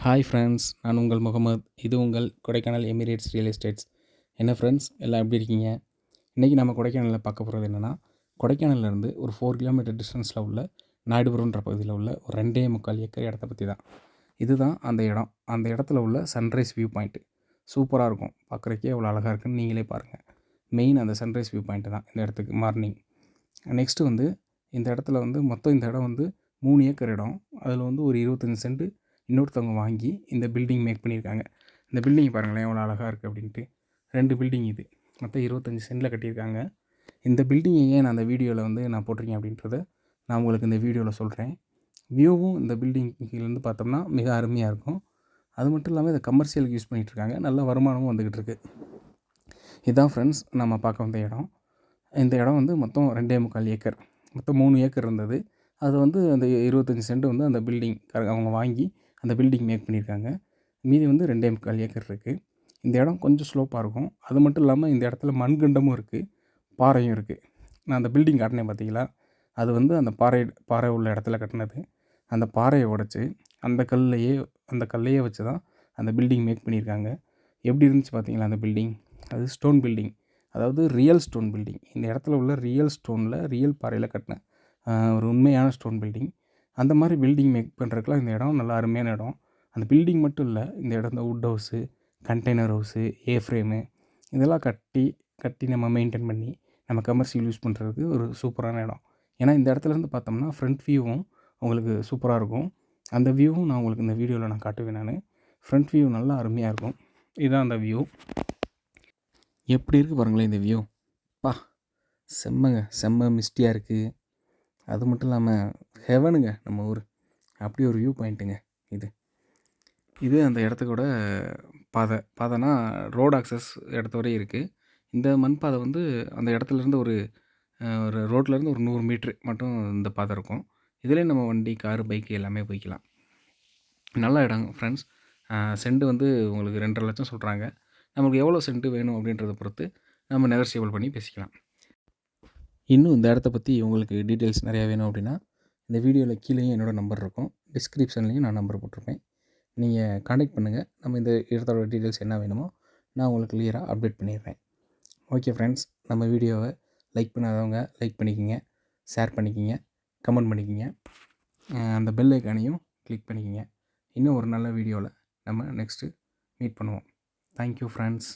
Hi friends, நான் உங்கள் முகமது. இது உங்கள் கொடைக்கானல் எமிரேட்ஸ் ரியல் எஸ்டேட்ஸ். என்ன ஃப்ரெண்ட்ஸ், எல்லாம் எப்படி இருக்கீங்க? இன்றைக்கி நம்ம கொடைக்கானலில் பார்க்க போகிறது என்னென்னா, கொடைக்கானல்லேருந்து ஒரு 4 கிலோமீட்டர் டிஸ்டன்ஸில் உள்ள நாயுடுபுரம்ன்ற பகுதியில் உள்ள ஒரு 2.25 ஏக்கர் இடத்த பற்றி தான். இதுதான் அந்த இடம். அந்த இடத்துல உள்ள சன்ரைஸ் வியூ பாயிண்ட்டு சூப்பராக இருக்கும். பார்க்குறக்கே அவ்வளோ அழகாக இருக்குன்னு நீங்களே பாருங்கள். மெயின் அந்த சன்ரைஸ் வியூ பாயிண்ட்டு தான் இந்த இடத்துக்கு மார்னிங். நெக்ஸ்ட்டு வந்து இந்த இடத்துல வந்து மொத்தம் இந்த இடம் வந்து 3 ஏக்கர் இடம். அதில் வந்து ஒரு 25 சென்ட் இன்னொருத்தவங்க வாங்கி இந்த பில்டிங் மேக் பண்ணியிருக்காங்க. இந்த பில்டிங் பாருங்களேன் எவ்வளோ அழகாக இருக்குது அப்படின்ட்டு. 2 பில்டிங் இது மொத்தம் 25 சென்டில் கட்டியிருக்காங்க. இந்த பில்டிங்கை ஏன் நான் அந்த வீடியோவில் வந்து நான் போட்டிருக்கேன் அப்படின்றத நான் உங்களுக்கு இந்த வீடியோவில் சொல்கிறேன். வியூவும் இந்த பில்டிங்லேருந்து பார்த்தோம்னா மிக அருமையாக இருக்கும். அது மட்டும் இல்லாமல் இதை கமர்ஷியலுக்கு யூஸ் பண்ணிகிட்ருக்காங்க. நல்ல வருமானமும் வந்துக்கிட்டு இருக்குது. இதுதான் ஃப்ரெண்ட்ஸ் நம்ம பார்க்க வந்த இடம். இந்த இடம் வந்து மொத்தம் 2.25 ஏக்கர். மொத்தம் 3 ஏக்கர் இருந்தது. அது வந்து அந்த 25 சென்ட் வந்து அந்த பில்டிங் அவங்க வாங்கி அந்த பில்டிங் மேக் பண்ணியிருக்காங்க. மீதி வந்து 2.25 ஏக்கர் இருக்குது. இந்த இடம் கொஞ்சம் ஸ்லோப்பாக இருக்கும். அது மட்டும் இல்லாமல் இந்த இடத்துல மண்கண்டமும் இருக்குது, பாறையும் இருக்குது. நான் அந்த பில்டிங் காட்டினேன் பார்த்தீங்களா, அது வந்து அந்த பாறை உள்ள இடத்துல கட்டினது. அந்த பாறையை உடைச்சி அந்த கல்லையே வச்சு தான் அந்த பில்டிங் மேக் பண்ணியிருக்காங்க. எப்படி இருந்துச்சு பார்த்தீங்களா அந்த பில்டிங்? அது ஸ்டோன் பில்டிங், அதாவது ரியல் ஸ்டோன் பில்டிங். இந்த இடத்துல உள்ள ரியல் ஸ்டோனில் ரியல் பாறையில் கட்டின ஒரு உண்மையான ஸ்டோன் பில்டிங். அந்த மாதிரி பில்டிங் மேக் பண்ணுறதுக்குலாம் இந்த இடம் நல்லா அருமையான இடம். அந்த பில்டிங் மட்டும் இல்லை, இந்த இடம் இந்த would house, container house, A frame இதெல்லாம் கட்டி நம்ம மெயின்டைன் பண்ணி நம்ம கமர்ஷியல் யூஸ் பண்ணுறதுக்கு ஒரு சூப்பரான இடம். ஏன்னா இந்த இடத்துலேருந்து பார்த்தோம்னா ஃப்ரண்ட் வியூவும் உங்களுக்கு சூப்பராக இருக்கும். அந்த வியூவும் நான் உங்களுக்கு இந்த வீடியோவில் நான் காட்டுவேன் நான். ஃப்ரண்ட் வியூ நல்லா அருமையாக இருக்கும். இதுதான் அந்த வியூ. எப்படி இருக்குது பாருங்களேன் இந்த வியூ. பா, செம்ம மிஸ்டியாக இருக்குது. அது மட்டும் இல்லாமல் ஹெவனுங்க நம்ம ஊர். அப்படி ஒரு வியூ பாயிண்ட்டுங்க இது. இது அந்த இடத்துக்கூட பாதைனா ரோடு ஆக்சஸ் இடத்து வரையும் இருக்குது. இந்த மண் பாதை வந்து அந்த இடத்துலேருந்து ஒரு ரோட்லேருந்து ஒரு 100 மீட்ரு மட்டும் இந்த பாதை இருக்கும். இதிலே நம்ம வண்டி, காரு, பைக்கு எல்லாமே போய்க்கலாம். நல்ல இடம் ஃப்ரெண்ட்ஸ். சென்ட் வந்து உங்களுக்கு 2.5 லட்சம் சொல்கிறாங்க. நமக்கு எவ்வளோ சென்ட் வேணும் அப்படின்றத பொறுத்து நம்ம நெகோசியபிள் பண்ணி பேசிக்கலாம். இன்னும் இந்த இடத்த பற்றி உங்களுக்கு டீட்டெயில்ஸ் நிறையா வேணும் அப்படின்னா இந்த வீடியோவில் கீழேயும் என்னோடய நம்பர் இருக்கும், டிஸ்கிரிப்ஷன்லேயும் நான் நம்பர் போட்டிருப்பேன். நீங்கள் கான்டெக்ட் பண்ணுங்கள். நம்ம இந்த இடத்தோட டீட்டெயில்ஸ் என்ன வேணுமோ நான் உங்களுக்கு கிளியராக அப்டேட் பண்ணிடுறேன். ஓகே ஃப்ரெண்ட்ஸ், நம்ம வீடியோவை லைக் பண்ணாதவங்க லைக் பண்ணிக்கிங்க, ஷேர் பண்ணிக்கிங்க, கமெண்ட் பண்ணிக்கிங்க, அந்த பெல் ஐக்கானையும் கிளிக் பண்ணிக்கிங்க. இன்னும் ஒரு நல்ல வீடியோவில் நம்ம நெக்ஸ்ட்டு மீட் பண்ணுவோம். Thank you friends.